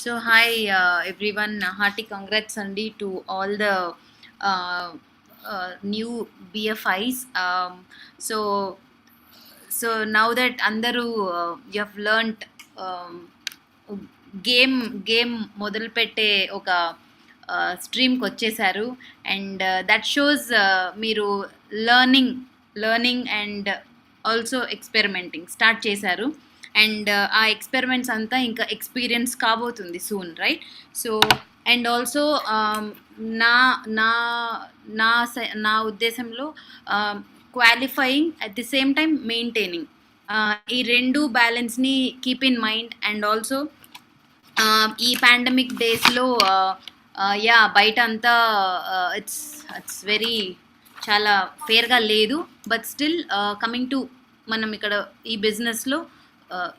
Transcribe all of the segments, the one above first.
So hi everyone, hearty congrats Andy to all the uh, new BFIs. So now that అందరూ you have learnt um, game మొదలు పెట్టే ఒక స్ట్రీమ్కి వచ్చేసారు and that shows మీరు learning and also experimenting start చేశారు and ఆ experiments అంతా ఇంకా ఎక్స్పీరియన్స్ కాబోతుంది soon, right? So and also నా నా నా ఉద్దేశంలో qualifying at the same time maintaining, ఈ రెండు బ్యాలెన్స్ని keep in mind. And also ఈ పాండమిక్ డేస్లో యా బయట అంతా ఇట్స్ వెరీ చాలా ఫేర్గా లేదు. బట్ స్టిల్ కమింగ్ టు మనం ఇక్కడ ఈ బిజినెస్లో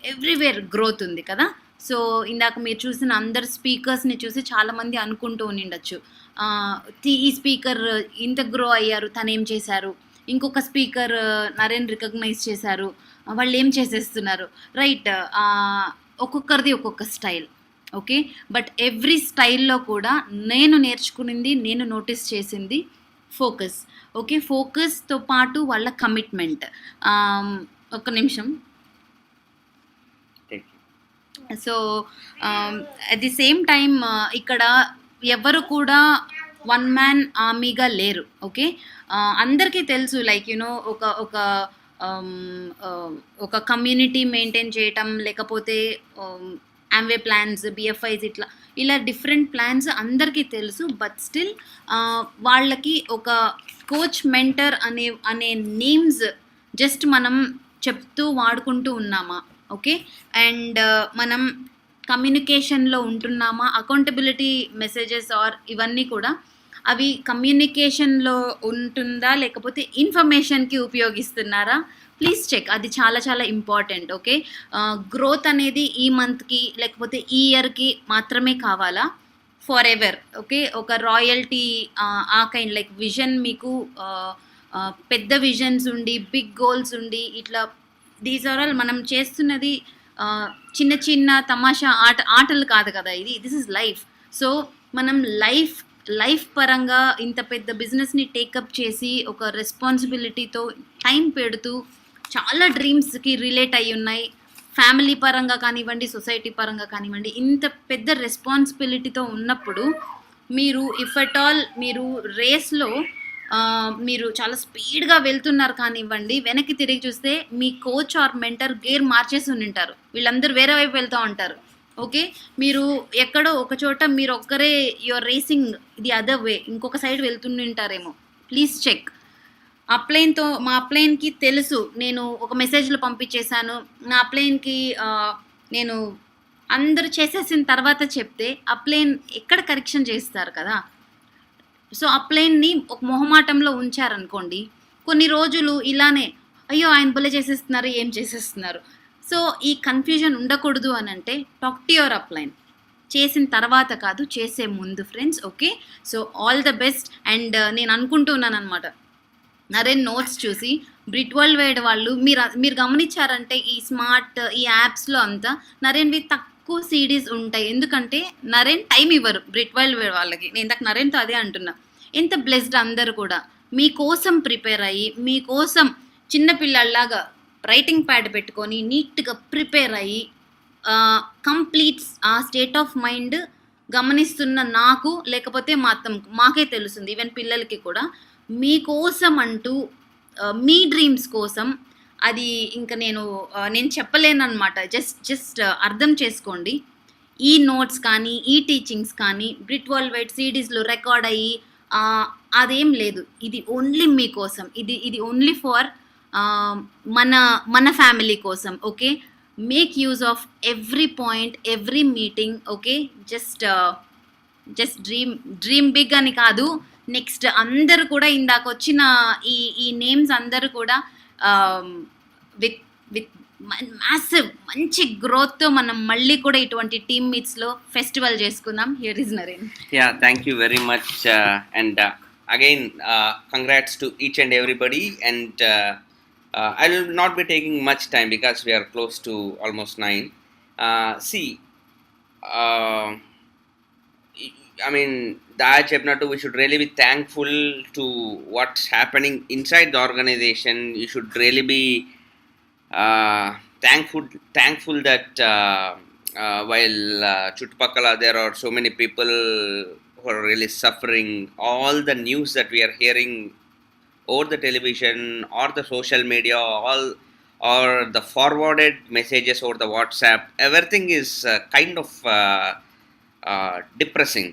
ఎవ్రీవేర్ గ్రోత్ ఉంది కదా. సో ఇందాక మీరు చూసిన అందరు స్పీకర్స్ని చూసి చాలామంది అనుకుంటూ ఉండిండొచ్చు, ఈ స్పీకర్ ఇంత గ్రో అయ్యారు, తనేం చేశారు, ఇంకొక స్పీకర్ నరేన్ రికగ్నైజ్ చేశారు, వాళ్ళు ఏం చేసేస్తున్నారు, రైట్? ఒక్కొక్కరిది ఒక్కొక్క స్టైల్, ఓకే. బట్ ఎవ్రీ స్టైల్లో కూడా నేను నేర్చుకునింది, నేను నోటీస్ చేసింది ఫోకస్, ఓకే. ఫోకస్తో పాటు వాళ్ళ కమిట్మెంట్. ఒక్క నిమిషం. So at the same time ఇక్కడ ఎవరు కూడా వన్ మ్యాన్ ఆర్మీగా లేరు, ఓకే. అందరికీ తెలుసు, లైక్ యూనో ఒక కమ్యూనిటీ మెయింటైన్ చేయటం, లేకపోతే ఆమ్వే ప్లాన్స్, బిఎఫ్ఐస్, ఇలా డిఫరెంట్ ప్లాన్స్ అందరికీ తెలుసు. బట్ స్టిల్ వాళ్ళకి ఒక కోచ్, మెంటర్ అనే నేమ్స్ జస్ట్ మనం చెప్తూ వాడుకుంటూ ఉన్నామా, ఓకే. అండ్ మనం కమ్యూనికేషన్లో ఉంటున్నామా, అకౌంటబిలిటీ మెసేజెస్ ఆర్ ఇవన్నీ కూడా అవి కమ్యూనికేషన్లో ఉంటుందా లేకపోతే ఇన్ఫర్మేషన్కి ఉపయోగిస్తున్నారా, ప్లీజ్ చెక్. అది చాలా చాలా ఇంపార్టెంట్, ఓకే. గ్రోత్ అనేది ఈ మంత్కి లేకపోతే ఈ ఇయర్కి మాత్రమే కావాలా, ఫర్ ఎవర్, ఓకే. ఒక రాయల్టీ ఆ కైండ్ లైక్ విజన్ మీకు పెద్ద విజన్స్ ఉండి, బిగ్ గోల్స్ ఉండి, ఇట్లా దీస్ ఆర్ ఆల్ మనం చేస్తున్నది చిన్న చిన్న తమాషా ఆటలు కాదు కదా, దిస్ ఇస్ లైఫ్. సో మనం లైఫ్ పరంగా ఇంత పెద్ద బిజినెస్ని టేకప్ చేసి ఒక రెస్పాన్సిబిలిటీతో టైం పెడుతూ చాలా డ్రీమ్స్కి రిలేట్ అయ్యి ఉన్నాయి. ఫ్యామిలీ పరంగా కానివ్వండి, సొసైటీ పరంగా కానివ్వండి, ఇంత పెద్ద రెస్పాన్సిబిలిటీతో ఉన్నప్పుడు మీరు ఇఫ్ అట్ ఆల్ మీరు రేస్లో మీరు చాలా స్పీడ్గా వెళ్తున్నారు కానివ్వండి, వెనక్కి తిరిగి చూస్తే మీ కోచ్ ఆర్ మెంటర్ గేర్ మార్చేసి ఉంటారు, వీళ్ళందరూ వేరే వైపు వెళ్తూ ఉంటారు, ఓకే. మీరు ఎక్కడో ఒక చోట మీరు ఒక్కరే యువర్ రేసింగ్ ఇది అదర్ వే, ఇంకొక సైడ్ వెళ్తుంటారేమో. Please check. మా అప్లైన్కి తెలుసు, నేను ఒక మెసేజ్లో పంపించేశాను, నా అప్లైన్కి నేను అందరూ చేసేసిన తర్వాత చెప్తే అప్లైన్ ఎక్కడ కరెక్షన్ చేస్తారు కదా. సో అప్లైన్ని ఒక మొహమాటంలో ఉంచారనుకోండి, కొన్ని రోజులు ఇలానే అయ్యో ఆయన భలే చేసేస్తున్నారు, ఏం చేసేస్తున్నారు. సో ఈ కన్ఫ్యూజన్ ఉండకూడదు అని అంటే టాక్ టు యువర్ అప్లైన్, చేసిన తర్వాత కాదు, చేసే ముందు friends, okay. So all the best. And నేను అనుకుంటున్నాను అనమాట, నరేన్ నోట్స్ చూసి బ్రిట్ వరల్డ్ వైడ్ వాళ్ళు మీరు గమనించారంటే ఈ స్మార్ట్ ఈ యాప్స్లో అంతా నరేన్వి తక్కువ సిడీస్ ఉంటాయి, ఎందుకంటే నరేన్ టైం ఇవ్వరు బ్రిట్ వరల్డ్ వైడ్ వాళ్ళకి. నేను ఇందాక నరేన్తో అదే అంటున్నా, ఎంత బ్లెస్డ్ అందరు కూడా మీకోసం ప్రిపేర్ అయ్యి, మీకోసం చిన్నపిల్లల్లాగా రైటింగ్ ప్యాడ్ పెట్టుకొని నీట్గా ప్రిపేర్ అయ్యి కంప్లీట్ ఆ స్టేట్ ఆఫ్ మైండ్ గమనిస్తున్న నాకు, లేకపోతే మా అత్తమ్మకు, మాకే తెలుస్తుంది, ఈవెన్ పిల్లలకి కూడా, మీకోసం అంటూ మీ డ్రీమ్స్ కోసం అది ఇంకా నేను చెప్పలేనమాట. జస్ట్ అర్థం చేసుకోండి. ఈ నోట్స్ కానీ, ఈ టీచింగ్స్ కానీ బ్రిట్ వరల్డ్ వైడ్ సిడీస్లో రికార్డ్ అయ్యి అదేం లేదు. ఇది ఓన్లీ మీకోసం, ఇది ఓన్లీ ఫర్ మన ఫ్యామిలీ కోసం, okay. Make use of every point, every meeting, okay. Just dream big అని కాదు. నెక్స్ట్ అందరూ కూడా ఇందాక వచ్చిన ఈ నేమ్స్ అందరూ కూడా విత్ మ్యాసివ్ మంచి గ్రోత్తో మనం మళ్ళీ కూడా ఇటువంటి టీమ్ మీట్స్లో ఫెస్టివల్ చేసుకుందాం. Here is Naren. Yeah, thank you very much. And again, congrats to each and everybody. And I will not be taking much time because we are close to almost 9. See, I mean, that చెప్పినట్టు we should really be thankful to what's happening inside the organization. You should really be uh, thankful that while చుట్టుపక్కల there are so many people who are really suffering. All the news that we are hearing over the television or the social media, all or the forwarded messages over the WhatsApp, everything is kind of depressing,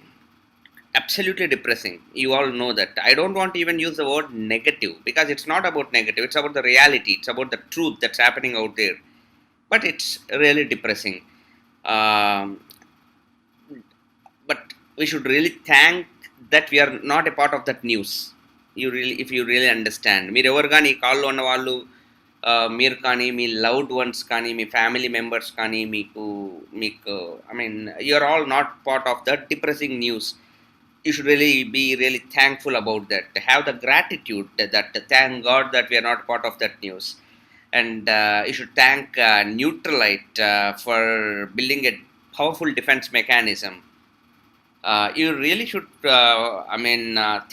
absolutely depressing. You all know that. I don't want to even use the word negative, because it's not about negative, it's about the reality, it's about the truth that's happening out there. But it's really depressing. um, but we should really thank that we are not a part of that news. If you really understand, మీరు ఎవరు కానీ ఈ కాల్లో ఉన్న వాళ్ళు, మీరు కానీ మీ loved ones కానీ మీ ఫ్యామిలీ మెంబర్స్ కానీ మీకు I mean you are all not part of that depressing news. You should really be really thankful about that. Have the gratitude that thank God that we are not part of that news. And you should thank Neutralite for building a powerful defense mechanism. You really should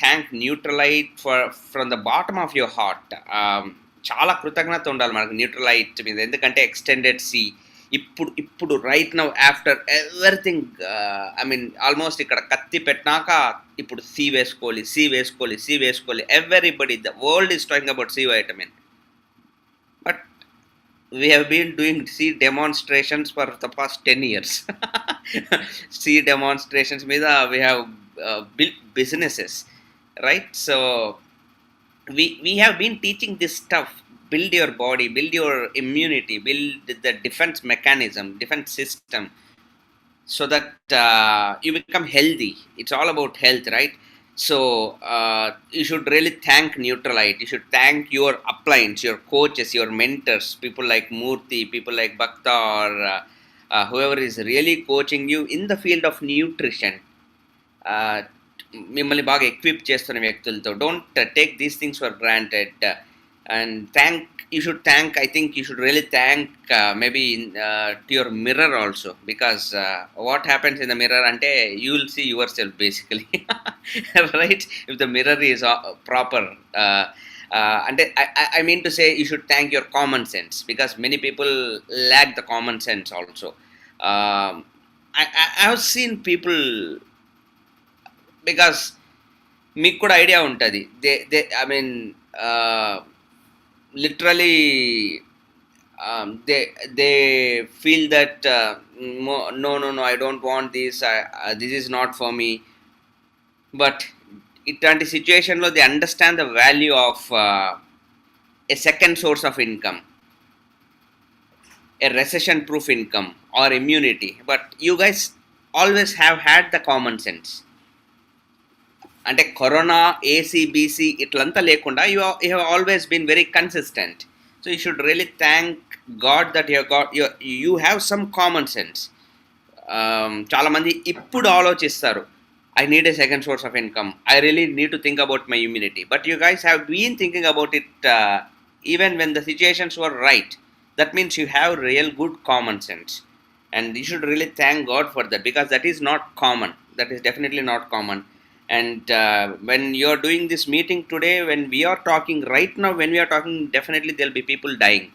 thank Neutralite from the bottom of your heart. చాలా కృతజ్ఞత ఉండాలి మనకు న్యూట్రలైట్ మీద, ఎందుకంటే extended C ఇప్పుడు right now after everything, I mean almost ఇక్కడ కత్తి పెట్టినాక ఇప్పుడు సి వేసుకోవాలి. Everybody, the world is talking about C vitamin. But we have been doing sea demonstrations for the past 10 years. Sea demonstrations means we have built businesses, right? So we have been teaching this stuff. Build your body, build your immunity, build the defense mechanism, defense system, so that you become healthy. It's all about health, right? So you should really thank Neutralite. You should thank your uplines, your coaches, your mentors, people like Murthy, people like Bhakta, or whoever is really coaching you in the field of nutrition. మిమ్మల్ని బాగా equip చేస్తున్న వ్యక్తులతో. Don't take these things for granted. And you should thank, I think you should really thank maybe to your mirror also, because what happens in the mirror ante you will see yourself basically. Right? If the mirror is proper, and I mean to say, you should thank your common sense, because many people lack the common sense also. I have seen people, because మీకు కూడా idea ఉంటుంది, they I mean literally they feel that no, I don't want this, this is not for me. But ఇట్లాంటి సిచ్యుయేషన్లో they understand the value of a second source of income, a recession proof income or immunity. But you guys always have had the common sense. అంటే corona, ఏసీబీసీ ఇట్లంతా లేకుండా you have always been very consistent. So you should really thank God that you have some common sense. చాలామంది ఇప్పుడు ఆలోచిస్తారు, I need a second source of income, I really need to think about my immunity. But you guys have been thinking about it even when the situations were right. That means you have real good common sense. And you should really thank God for that, because that is not common. That is definitely not common. And when you are doing this meeting today, when we are talking right now, when we are talking, definitely there will be people dying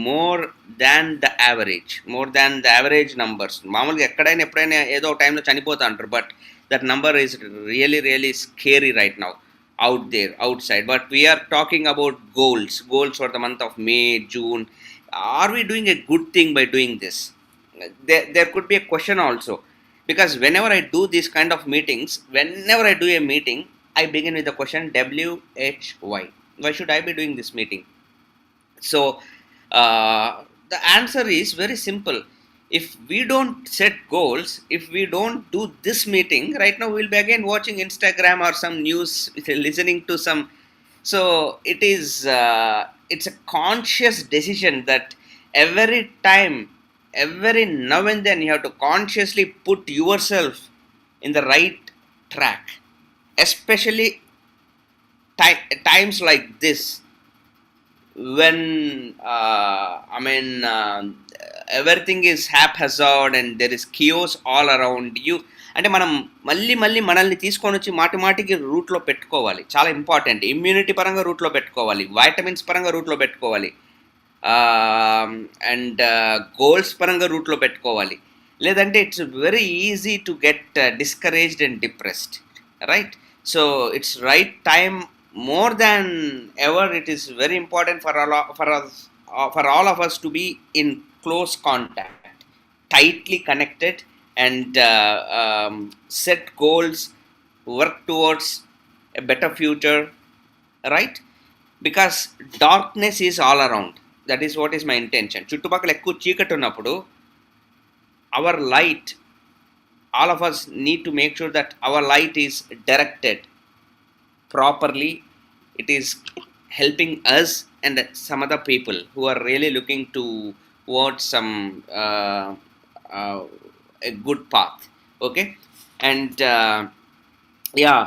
more than the average numbers. మామూలుగా ఎక్కడైనా ఎప్పుడైనా ఏదో టైంలో చనిపోతా అంటారు, but that number is really scary right now out there, outside. But we are talking about goals for the month of May, June. Are we doing a good thing by doing this? There could be a question also, because whenever I do these kind of meetings, whenever I do a meeting, I begin with the question WHY. Why should I be doing this meeting? So the answer is very simple. If we don't set goals, if we don't do this meeting right now, we'll be again watching Instagram or some news, listening to some. So it is it's a conscious decision that every time, every now and then, you have to consciously put yourself in the right track, especially times like this, when everything is haphazard and there is chaos all around you. అంటే మనం మళ్ళీ మనల్ని తీసుకొని వచ్చి మాటికి రూట్లో పెట్టుకోవాలి. చాలా ఇంపార్టెంట్. ఇమ్యూనిటీ పరంగా రూట్లో పెట్టుకోవాలి, వైటమిన్స్ పరంగా రూట్లో పెట్టుకోవాలి, అండ్ గోల్స్ పరంగా రూట్లో పెట్టుకోవాలి. లేదంటే it's very easy to get discouraged and depressed, right? So it's right time, more than ever it is very important for all of us to be in close contact, tightly connected, and set goals, work towards a better future, right? Because darkness is all around. That is what is my intention. చుట్టుపక్కల ఎక్కువ చీకటి ఉన్నప్పుడు our light, all of us need to make sure that our light is directed properly. It is helping us and some other people who are really looking towards some a good path. Okay, and yeah,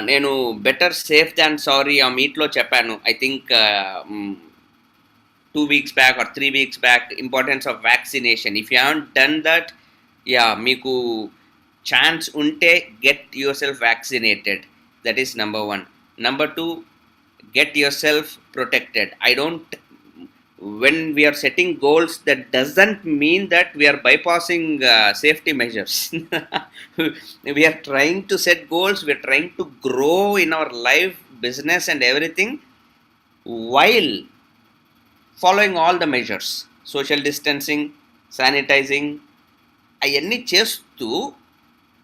నేను better safe than sorry ఆ మీట్లో చెప్పాను. I think 2 weeks back or 3 weeks back, importance of vaccination. If you haven't done that, yeah, మీకు chance ఉంటే get yourself vaccinated. That is number one. Number two, get yourself protected. When we are setting goals, that doesn't mean that we are bypassing safety measures. We are trying to set goals, we are trying to grow in our life, business and everything, while following all the measures, social distancing, sanitizing, అయన్నీ చేస్తూ,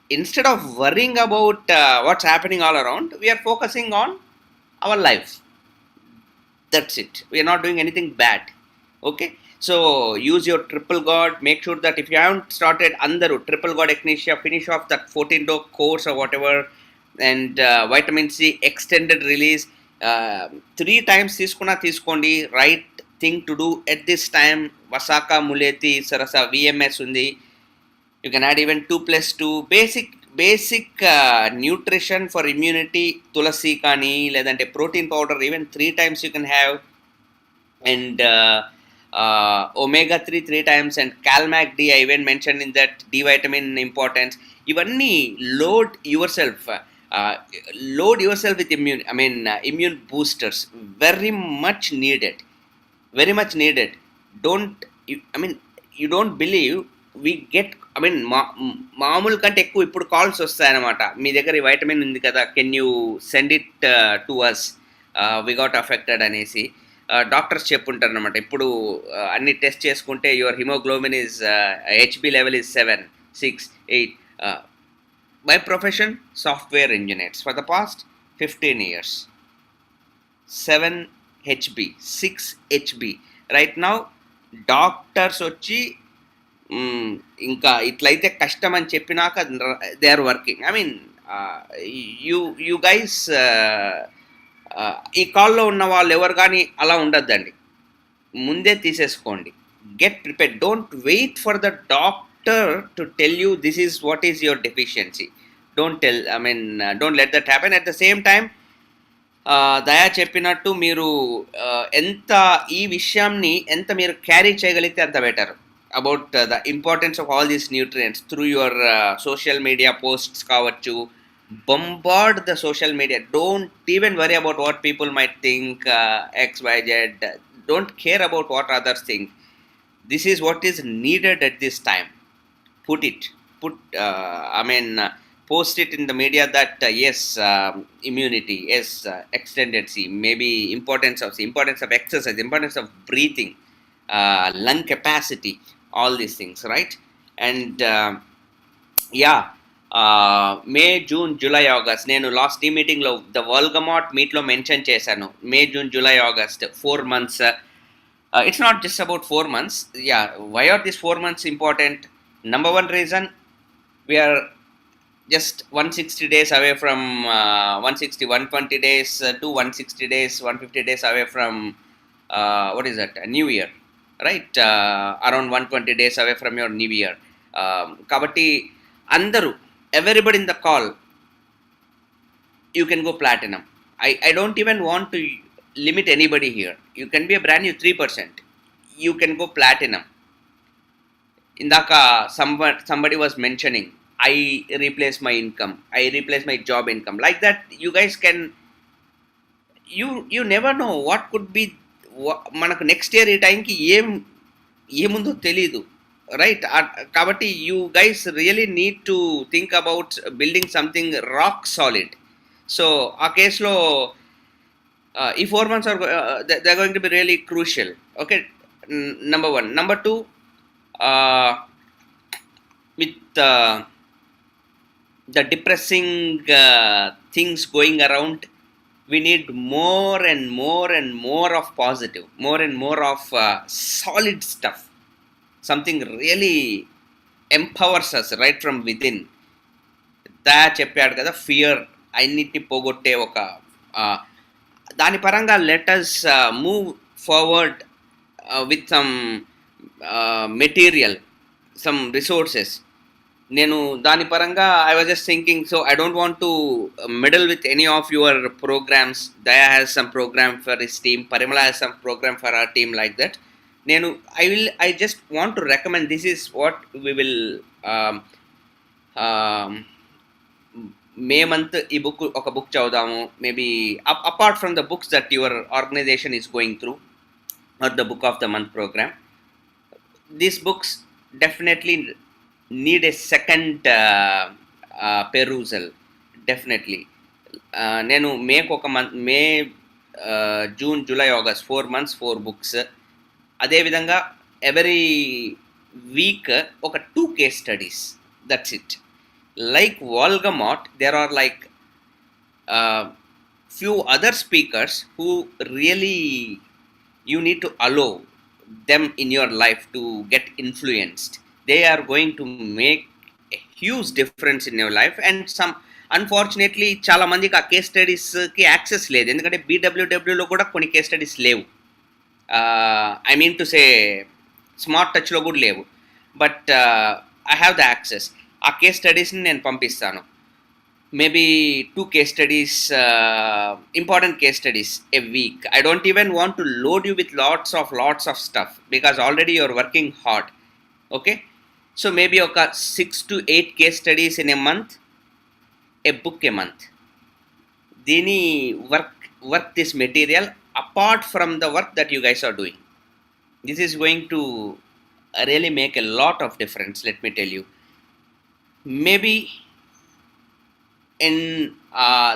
instead of worrying about what's happening all around, we are focusing on our life. That's it. We are not doing anything bad. Okay, so use your triple god. Make sure that if you haven't started andaru triple god echinacea, finish off that 14-day course or whatever, and vitamin C extended release 3 times తీసుకోండి. Right thing to do at this time. Vasaka muleti sarasa VMS undi. You can add even 2+2 basic nutrition for immunity. Tulasi kani ledante protein powder even 3 times you can have, and omega 3 times, and calmac D I even mentioned in that, D vitamin importance. Ivanni load yourself with immune boosters. Very much needed. You don't believe we get, మామూలు కంటే ఎక్కువ ఇప్పుడు calls వస్తాయన్నమాట. మీ దగ్గర ఈ vitamin ఉంది కదా, can you send it to us, we got affected అనేసి డాక్టర్స్ చెప్పుంటారు అనమాట. ఇప్పుడు అన్ని టెస్ట్ చేసుకుంటే your haemoglobin is HB level is 7, 6, 8. My profession software engineers for the past 15 years. 7 HB, 6 HB. Right now doctors వచ్చి ఇంకా ఇట్లయితే కష్టం అని చెప్పినాక they are working. You guys, ఈ కాల్లో ఉన్న వాళ్ళు ఎవరు కానీ అలా ఉండద్దండి, ముందే తీసేసుకోండి. Get prepared. Don't wait for the doctor to tell you this is what is your deficiency. Don't let that happen. At the same time Daya చెప్పినట్టు మీరు ఎంత ఈ విషయాన్ని ఎంత మీరు క్యారీ చేయగలిగితే అంత better. About the importance of all these nutrients through your social media posts kavachu. Bombard the social media. Don't even worry about what people might think, XYZ. Don't care about what others think. This is what is needed at this time. Post it in the media that yes, immunity, yes, extended C, maybe importance of exercise, importance of breathing, lung capacity, all these things, right? And May, June, July, August, నేను last T మీటింగ్లో the వల్గమాట్ మీట్లో mention చేశాను. May, June, July, August 4 months. It's not just about 4 months. Why are these 4 months important? Number one reason, we are just 160 days away from 120 days to 160 days, 150 days away from what is that? New Year, right? Around 120 days away from your New Year. Kabatti andaru, everybody in the call, you can go platinum. I don't even want to limit anybody here. You can be a brand new 3%. You can go platinum. ఇందాక somebody was mentioning, I replace my income, I replace my job income. Like that, you guys can, you never know what could be, మనకు next year ఈ టైంకి ఏముందో తెలీదు, right? కాబట్టి you guys really need to think about building something rock solid. So ఆ కేసులో ఈ 4 months are they're going to be really crucial. Okay, number one. Number two, with the depressing things going around, we need more and more and more of positive, more and more of solid stuff, something really empowers us right from within. దా చెప్పాడు కదా, fear అన్నిటిని పోగొట్టే ఒక దాని పరంగా let us move forward with some material, some resources. నేను దాని పరంగా I was just thinking, so I don't want to middle with any of your programmes. Daya has some programme for his team, Parimala has some programme for our team, like that. నేను I just want to recommend, this is what we will May month ఈ book, ఒక book చదువుదాము, maybe apart from the books that your organisation is going through, or the book of the month programme. These books definitely need a second perusal, definitely. నేను మేకు ఒక month, May, June, July, August, 4 months 4 books. అదేవిధంగా every week ఒక 2 case studies, that's it. Like Volgamot, there are like few other speakers who really you need to allow them in your life to get influenced. They are going to make a huge difference in your life. And some, unfortunately, చాలా మందికి ఆ case స్టడీస్కి access లేదు, ఎందుకంటే బీడబ్ల్యూడబ్ల్యూలో కూడా కొన్ని case studies లేవు. I mean to say smart టచ్లో కూడా లేవు. But I have the access. ఆ కేస్ స్టడీస్ని నేను పంపిస్తాను. Maybe 2 case studies, important case studies a week. I don't even want to load you with lots of stuff, because already you're working hard. Okay, so maybe ఒక 6 to 8 case studies in a month, a book a month. దీని work this material apart from the work that you guys are doing. This is going to really make a lot of difference, let me tell you. Maybe in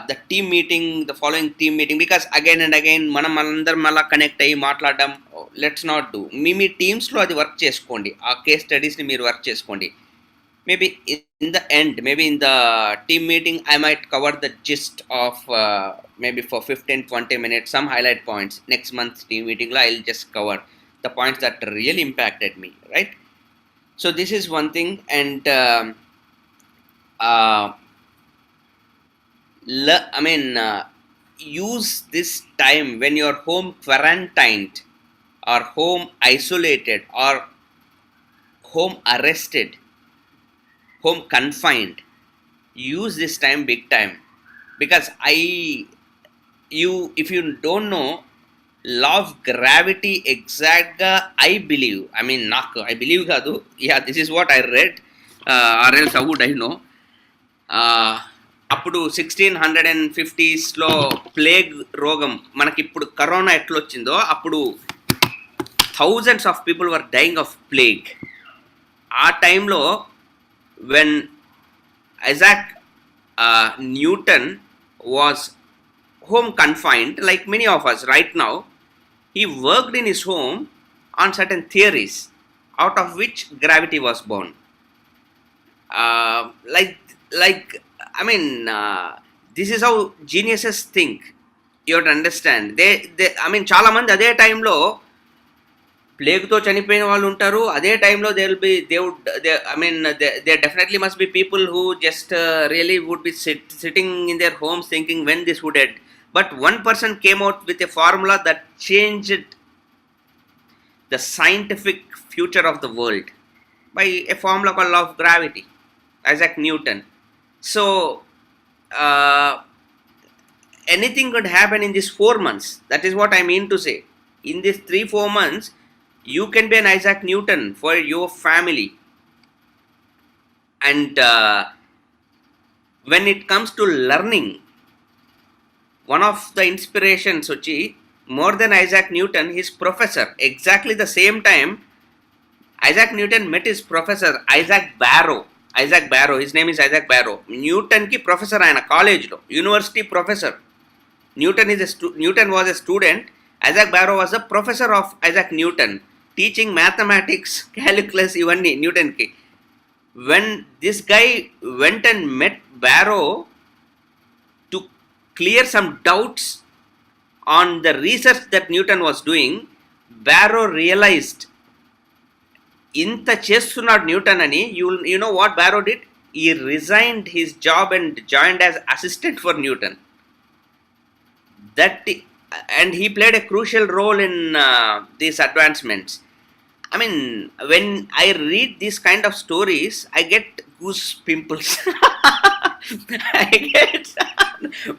the team meeting, the following team meeting, because again and again మనం అందరం మళ్ళీ connect అయ్యి మాట్లాడడం, let's not do. మీ టీమ్స్లో అది work చేసుకోండి, ఆ కేస్ స్టడీస్ని మీరు వర్క్ చేసుకోండి. Maybe in the end, maybe in the team meeting, I might cover the gist of maybe for 15-20 minutes some highlight points. Next month team మీటింగ్లో I will just cover the points that real impacted me, right? So this is one thing. And use this time when you're home quarantined or home isolated or home arrested, home confined. Use this time big time, because if you don't know, law of gravity exactగా I believe, I believe కాదు, yeah, this is what I read, or else how would I know. అప్పుడు 1650s plague రోగం, మనకి ఇప్పుడు corona ఎట్లొచ్చిందో అప్పుడు thousands of people were dying of plague. ఆ టైంలో when Isaac Newton was home confined, like many of us right now, he worked in his home on certain theories, out of which gravity was born. This is how geniuses think. You have to understand. They చాలా మంది అదే టైంలో ప్లేగ్తో చనిపోయిన వాళ్ళు ఉంటారు. అదే టైంలో there definitely must be people who just really would be sitting in their homes thinking when this would end. But one person came out with a formula that changed the scientific future of the world by a formula called law of gravity, Isaac Newton. So anything could happen in these 4 months. That is what I mean to say. In these 3-4 months, you can be an Isaac Newton for your family. And when it comes to learning, one of the inspirations వచ్చి more than Isaac Newton, his professor, exactly the same time Isaac Newton met his professor Isaac Barrow. Isaac Barrow, his name is Isaac Barrow. Newton ki professor ఆయన కాలేజ్లో, university professor. Newton was a student. Isaac Barrow was a professor of Isaac Newton, teaching mathematics, calculus ఇవన్నీ Newton కి. When this guy went and met Barrow to clear some doubts on the research that Newton was doing, Barrow realized ఇంత చేస్తున్నాడు Newton అని. You know what Barrow did? He resigned his job and joined as assistant for Newton. And he played a crucial role in these advancements. I mean, when I read these kind of stories, I get goose pimples. I get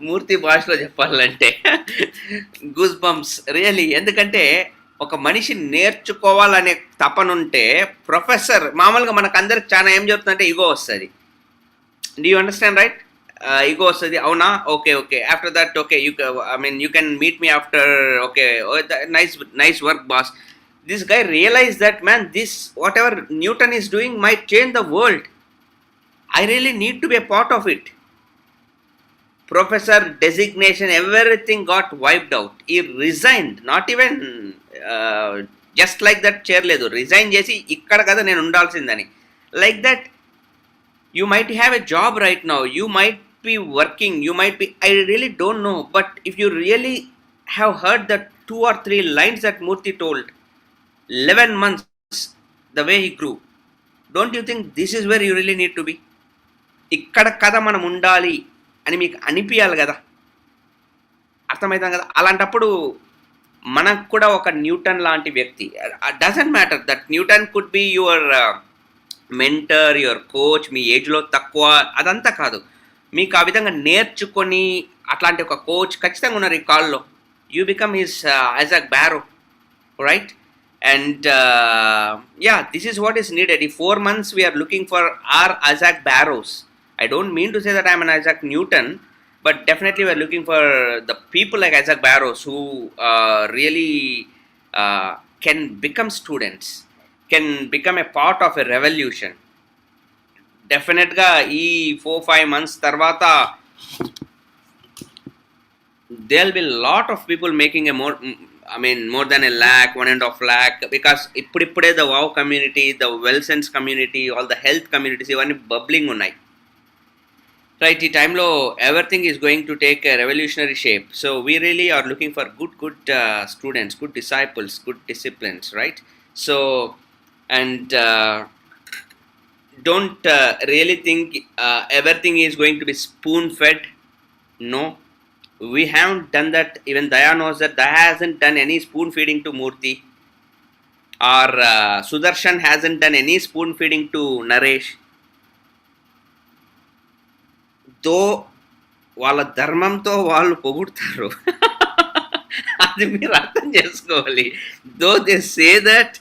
మూర్తి భాషలో చెప్పాలంటే goose bumps really. ఎందుకంటే ఒక మనిషి నేర్చుకోవాలనే తపనుంటే professor, మామూలుగా మనకు అందరికి చాలా ఏం చెప్తుందంటే ఈగో వస్తుంది. Do you understand right? Ego వస్తుంది, అవునా, okay okay, after that okay you can meet me after, okay nice work boss. This guy realized that, man, this whatever Newton is doing might change the world. I really need to be a part of it. Professor designation, everything got wiped out. He resigned, not even just like that chair ledu, resign chesi ikkada kada nenu undalsindani. Like that, you might have a job right now, you might be working, you might be, I really don't know, but if you really have heard the 2 or 3 lines that Murthy told, 11 months, the way he grew, don't you think this is where you really need to be? ikkada kada manam undali అని మీకు అనిపించాలి కదా, అర్థమవుతాం కదా. అలాంటప్పుడు మనకు కూడా ఒక Newton లాంటి వ్యక్తి, doesn't matter that Newton could be your mentor, your coach, మీ ఏజ్లో తక్కువ అదంతా కాదు, మీకు ఆ విధంగా నేర్చుకొని అట్లాంటి ఒక కోచ్ ఖచ్చితంగా ఉన్నారు ఈ కాల్లో. You become his Isaac baro, right? And yeah, this is what is needed. In 4 months we are looking for our Isaac Barrows. I don't mean to say that I'm an Isaac Newton, but definitely we are looking for the people like Isaac Barrows who really can become students, can become a part of a revolution. Definitely ఈ 4-5 months tarvata there'll be a lot of people making a more than 1 lakh, 1.5 lakh, because ఇప్పుడిప్పుడే the wow community, the well sense community, all the health communities ఇవన్నీ bubbling ఉన్నాయి, right? ఈ టైంలో everything is going to take a revolutionary shape. So we really are looking for good students, good disciples, good disciplines, right? So and don't really think everything is going to be spoon fed. No, we haven't done that. Even Daya knows that Daya hasn't done any spoon feeding to Murthy, or Sudarshan hasn't done any spoon feeding to Naresh. తో వాళ్ళ ధర్మంతో వాళ్ళు పొగుడతారు, అది మీరు అర్థం చేసుకోవాలి. Though they say that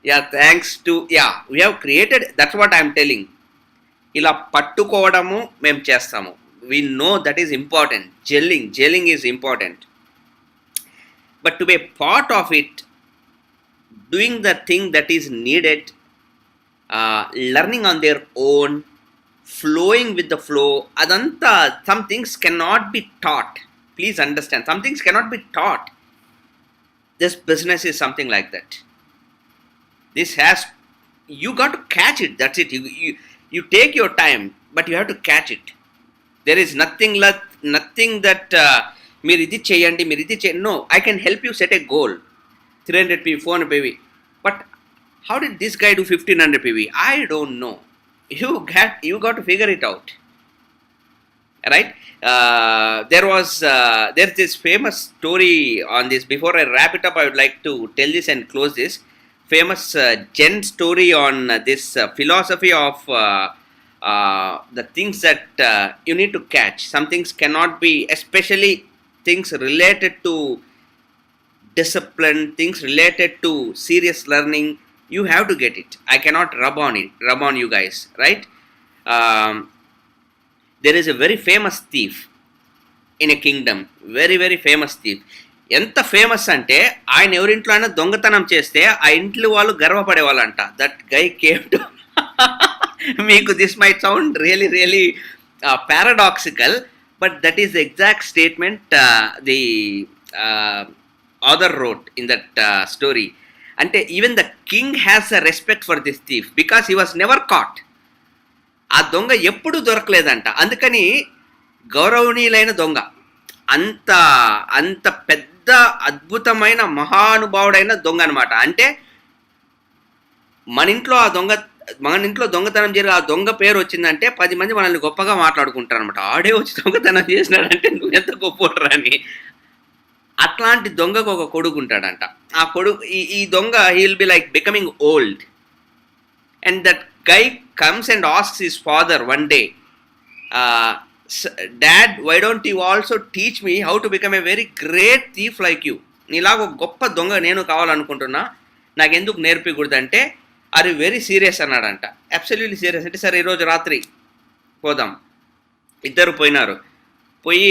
yeah thanks to yeah we have created, that's what I'm telling. ఇలా పట్టుకోవడము మేము చేస్తాము. We know that is important. Gelling is important, but to be A part of it, doing the thing that is needed, learning on their own, flowing with the flow, adanta, some things cannot be taught. Please understand, some things cannot be taught. This business is something like that. This has, you got to catch it, that's it. You take your time, but you have to catch it. There is nothing that meer idi cheyandi, meer idi chey. No, I can help you set a goal, 300 PV, 400 PV, but how did this guy do 1500 PV? I don't know. You got to figure it out, right? There's this famous story on this. Before I wrap it up, I would like to tell this and close this famous Zen story on this philosophy of the things that you need to catch. Some things cannot be, especially things related to discipline, things related to serious learning. You have to get it. I cannot rub on you guys, right? There is a very famous thief in a Kingdom, very very famous thief. ఎంత famous అంటే ఆయన ఎవరింట్లో అయినా దొంగతనం చేస్తే ఆ ఇంట్లో వాళ్ళు గర్వపడేవాళ్ళంట. దట్ గై కేమ్ టు మీకు this might sound really really paradoxical, but that is the exact statement the author wrote in that story. Ante even the king has a respect for this thief because he was never caught. ఆ దొంగ ఎప్పుడు దొరకలేదంట. అందుకని గౌరవనీయులైన దొంగ, అంత అంత పెద్ద అద్భుతమైన మహానుభావుడైన దొంగ అనమాట. అంటే మన ఇంట్లో దొంగతనం జరిగి ఆ దొంగ పేరు వచ్చిందంటే 10 మంది మనల్ని గొప్పగా మాట్లాడుకుంటారు అనమాట. ఆడే వచ్చి దొంగతనం చేసినాడంటే నువ్వెంత గొప్పరా అని. అట్లాంటి దొంగకు ఒక కొడుకు ఉంటాడంట. ఆ కొడుకు ఈ దొంగ he will be like becoming old, and that guy comes and asks his father one day, dad why don't you also teach me how to become a very great thief like you. నీలాగ ఒక గొప్ప దొంగ నేను కావాలనుకుంటున్నా, నాకెందుకు నేర్పించకూడదంటే are you very serious అన్నాడంట. Absolutely serious అంటే సరే ఈరోజు రాత్రి పోదాం. ఇద్దరు పోయినారు. పోయి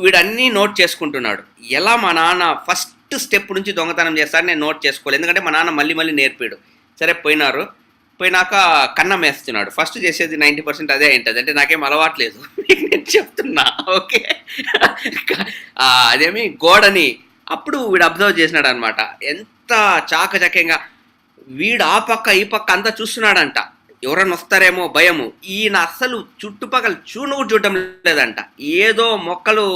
వీడన్నీ నోట్ చేసుకుంటున్నాడు. ఎలా మా నాన్న ఫస్ట్ స్టెప్ నుంచి దొంగతనం చేస్తారని నేను నోట్ చేసుకోలేదు, ఎందుకంటే మా నాన్న మళ్ళీ మళ్ళీ నేర్పాడు. సరే పోయినారు. పోయినాక కన్నం వేస్తున్నాడు. ఫస్ట్ చేసేది 90% అదే అయింటుంది. అంటే నాకేం అలవాట్లేదు నేను చెప్తున్నా, ఓకే. అదేమి గోడని అప్పుడు వీడు అబ్జర్వ్ చేసినాడు అనమాట. ఎంత చాకచక్యంగా వీడు ఆ పక్క ఈ పక్క అంతా చూస్తున్నాడంట. ఎవరన్నా వస్తారేమో భయము. ఈయన అస్సలు చుట్టుపక్కల చూడటం లేదంట. ఏదో మొక్కలు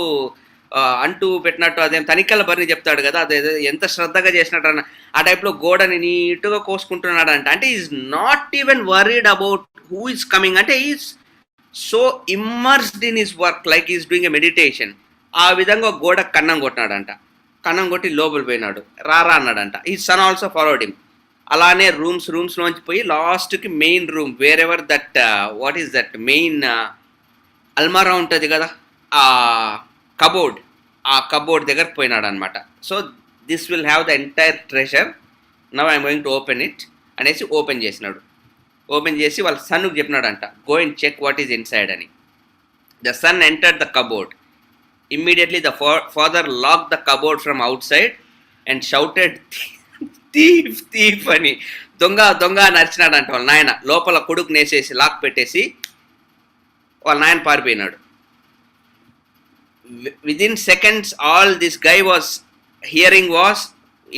అంటూ పెట్టినట్టు, అదేం తనిఖీల బరిని చెప్తాడు కదా, అదే ఎంత శ్రద్ధగా చేసినట్టు ఆ టైప్లో గోడని నీట్గా కోసుకుంటున్నాడంట. అంటే is not even worried about who is coming. అంటే is so immersed in his work like is doing a meditation. ఆ విధంగా గోడ కన్నం కొట్టినాడంట. కన్నం కొట్టి లోపల పోయినాడు. రారా అన్నాడంట. ఈ సన్ ఆల్సో ఫాలోడ్ హిమ్. అలానే రూమ్స్లోంచి పోయి లాస్ట్కి main room, where ever that what is that main అల్మారా ఉంటుంది కదా, ఆ కబోర్డ్ దగ్గర పోయినాడు అనమాట. So this will have the entire treasure, now I'm going to open it అనేసి ఓపెన్ చేసినాడు. ఓపెన్ చేసి వాళ్ళ సన్కి చెప్పినాడంట, go and check what is inside అని. The son entered the cupboard. Immediately the father lock the cupboard from outside and shouted thief అని. దొంగ అని అరిచినాడంట వాళ్ళ నాయన. లోపల కొడుకు నేసేసి లాక్ పెట్టేసి వాళ్ళ నాయన పారిపోయినాడు. Within seconds all this guy was hearing was,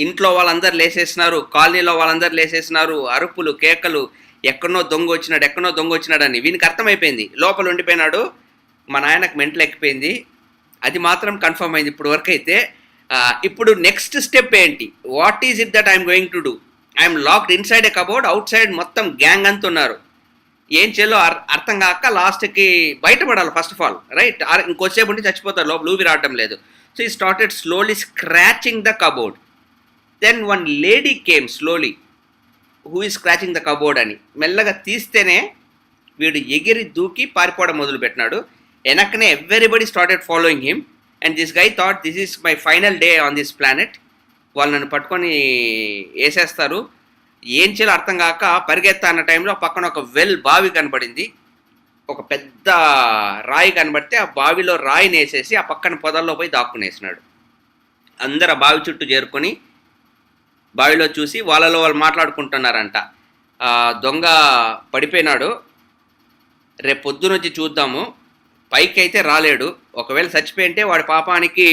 ఇంట్లో వాళ్ళందరూ లేసేసినారు, కాలనీలో వాళ్ళందరూ లేసేసినారు, అరుపులు కేకలు, ఎక్కడో దొంగ వచ్చినాడు అని. వీనికి అర్థమైపోయింది. లోపల ఉండిపోయినాడు. మా నాయనకు మెంటల్ ఎక్కిపోయింది. అది మాత్రం కన్ఫర్మ్ అయింది ఇప్పుడు వరకు అయితే. ఇప్పుడు నెక్స్ట్ స్టెప్ ఏంటి, what is it that I'm going to do? I'm locked inside a cupboard, outside మొత్తం గ్యాంగ్ అంతా ఉన్నారు. ఏం చేయాలో అర్థం కాక లాస్ట్కి బయటపడాలి ఫస్ట్ ఆఫ్ ఆల్, రైట్? ఇంకొచ్చేపు ఉంటే చచ్చిపోతారు, లోపల ఊపి రావడం లేదు. So he started slowly scratching the cupboard. Then one lady came slowly, who is scratching the cupboard అని. మెల్లగా తీస్తేనే వీడు ఎగిరి దూకి పారిపోవడం మొదలుపెట్టినాడు. వెనక్కనే everybody started following him. And this guy thought this is my final day on this planet. వాళ్ళు నన్ను పట్టుకొని వేసేస్తారు. ఏం చేయాలో అర్థం కాక పరిగెత్తా అన్న టైంలో పక్కన ఒక బావి కనబడింది. ఒక పెద్ద రాయి కనబడితే ఆ బావిలో రాయిని వేసేసి ఆ పక్కన పొదల్లో పోయి దాక్కునేసినాడు. అందరు ఆ బావి చుట్టూ చేరుకొని బావిలో చూసి వాళ్ళలో వాళ్ళు మాట్లాడుకుంటున్నారంట. దొంగ పడిపోయినాడు, రేపు పొద్దున వచ్చి చూద్దాము, పైకి అయితే రాలేడు, ఒకవేళ చచ్చిపోయింటే వాడి పాపానికి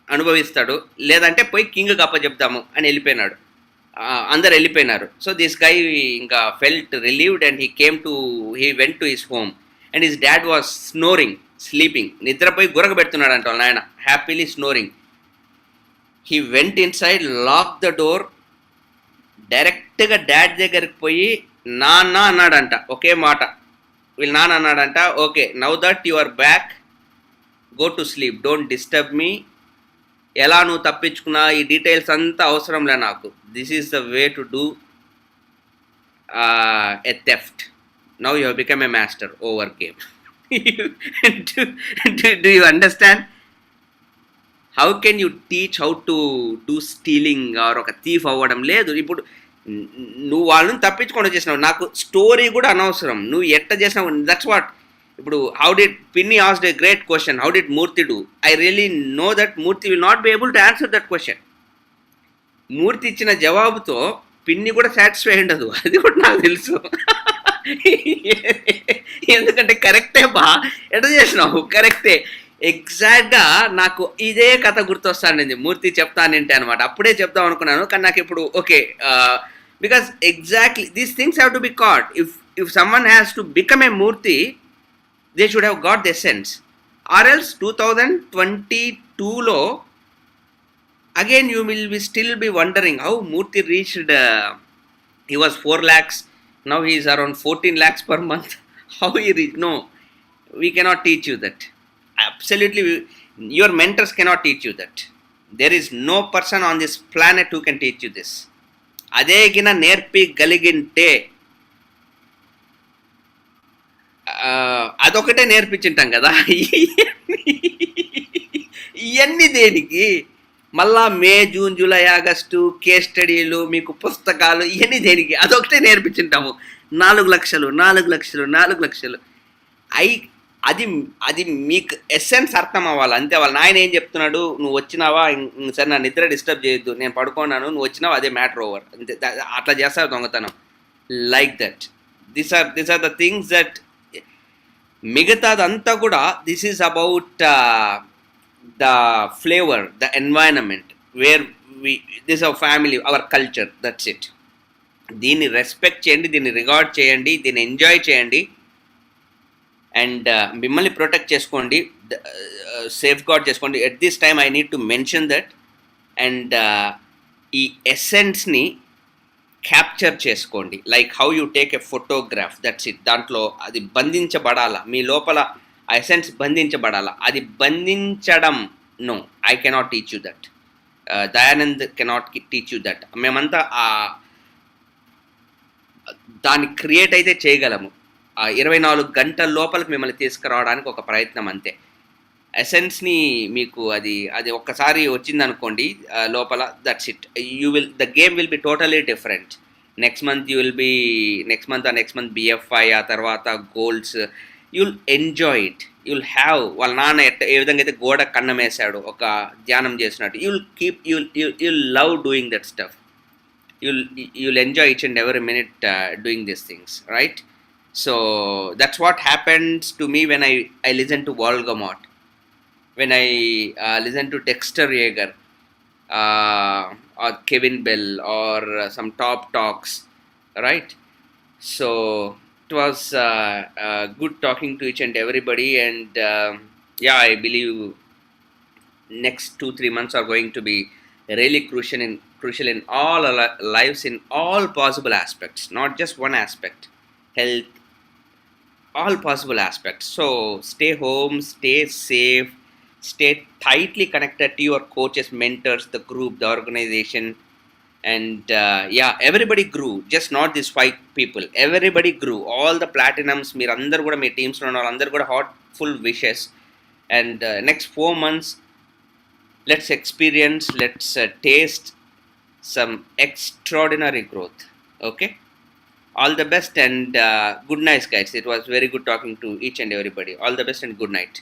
అనుభవిస్తాడు, లేదంటే పోయి కింగ్కి అప్పచెప్తాము అని వెళ్ళిపోయినాడు. అందరు వెళ్ళిపోయినారు. సో దిస్ గై ఇంకా felt relieved and he went to his home and his dad was sleeping. నిద్రపోయి గురకబెడుతున్నాడు అంట వాళ్ళ నాయన, happily snoring. He went inside, lock the door. డైరెక్ట్గా డాడ్ దగ్గరికి పోయి నాన్న అన్నాడంట. ఒకే మాట వీళ్ళ నాన్న అన్నాడంట, okay now that you are back, go to sleep, don't disturb me. ఎలా నువ్వు తప్పించుకున్నా ఈ డీటెయిల్స్ అంతా అవసరంలే నాకు. This is the way to do a theft. Now you have become a master over game. Do you understand? How can you teach how to do stealing or ఒక thief అవ్వడం? లేదు. ఇప్పుడు నువ్వు వాళ్ళని తప్పించుకొని వచ్చేసినావు, నాకు స్టోరీ కూడా అనవసరం, నువ్వు ఎట్ట చేసినావు. That's what. ఇప్పుడు హౌ డిడ్ పిన్ని asked a great question, how did Murthy do? I really know that Murthy will not be able to answer that question. Murthy ఇచ్చిన జవాబుతో పిన్ని కూడా సాటిస్ఫై ఉండదు, అది కూడా నాకు తెలుసు. ఎందుకంటే కరెక్టే బా, ఎట్లా చేసినావు, కరెక్టే. ఎగ్జాక్ట్గా నాకు ఇదే కథ గుర్తొస్తానండి మూర్తి చెప్తానంటే అనమాట. అప్పుడే చెప్తాం అనుకున్నాను, కానీ నాకు ఇప్పుడు okay, because exactly these things have to be caught. If someone has to become a Murthy, they should have got the essence. Or else 2022లో again you will be still be wondering how Murthy reached, he was 4 lakhs, now he is around 14 lakhs per month. How he reached? No, we cannot teach you that. Absolutely, your mentors cannot teach you that. There is no person on this planet who can teach you this. అదే గిన నేర్పి గలిగింటే అదొకటే నేర్పించింటాం కదా. ఇవన్నీ దేనికి? మళ్ళా మే, June, July, August case స్టడీలు, మీకు పుస్తకాలు, ఇవన్నీ దేనికి? అదొకటే నేర్పించుంటాము. 4 లక్షలు 4 లక్షలు 4 లక్షలు. అది మీకు ఎసెన్స్ అర్థం అవ్వాలి అంతే. వాళ్ళ నాయన ఏం చెప్తున్నాడు, నువ్వు వచ్చినావా సరే నా నిద్ర డిస్టర్బ్ చేయొద్దు, నేను పడుకున్నాను, నువ్వు వచ్చినావా, అదే మ్యాటర్ ఓవర్ అంతే. అట్లా చేస్తారు దొంగతనం. Like that. This are the things that. మిగతాదంతా కూడా this is about the flavor, the environment where this is our family, our culture, that's it. దీన్ని రెస్పెక్ట్ చేయండి, దీన్ని రిగార్డ్ చేయండి, దీన్ని ఎంజాయ్ చేయండి, అండ్ మిమ్మల్ని ప్రొటెక్ట్ చేసుకోండి, సేఫ్ గార్డ్ చేసుకోండి. At this time I need to mention that. And ఈ ఎసెన్స్ని క్యాప్చర్ చేసుకోండి, like how you take a photograph, that's it. దాంట్లో అది బంధించబడాలా, మీ లోపల ఆ ఎసెన్స్ బంధించబడాలా. అది బంధించడం no, I cannot teach you that. Dayanand cannot teach you that. మేమంతా దాన్ని క్రియేట్ అయితే చేయగలము. 24 గంటల లోపలికి మిమ్మల్ని తీసుకురావడానికి ఒక ప్రయత్నం అంతే. ఎసెన్స్ని మీకు అది ఒక్కసారి వచ్చిందనుకోండి లోపల, that's it. The game will be totally different. Next month BFI, ఆ తర్వాత golds, you'll enjoy it. You'll have, వాళ్ళ నాన్న ఏ విధంగా అయితే గోడ కన్నం వేసాడు ఒక ధ్యానం చేసినట్టు, you'll love doing that stuff. you'll enjoy each and every minute doing these things, right? So that's what happens to me when I listen to Voldemort, when I listen to Dexter Yeager, or Kevin Bell, or some top talks, right? So it was good talking to each and everybody, and yeah, I believe next 2-3 months are going to be really crucial in all our lives, in all possible aspects, not just one aspect. Health, all possible aspects. So stay home, stay safe, stay tightly connected to your coaches, mentors, the group, the organization. And yeah, everybody grew, just not these 5 people. Everybody grew. All the platinums, meer andaru kuda mee teams lo unnaru, andaru kuda heartful wishes. And next 4 months, let's experience, let's taste some extraordinary growth. Okay, all the best, and good night guys. It was very good talking to each and everybody. All the best and good night.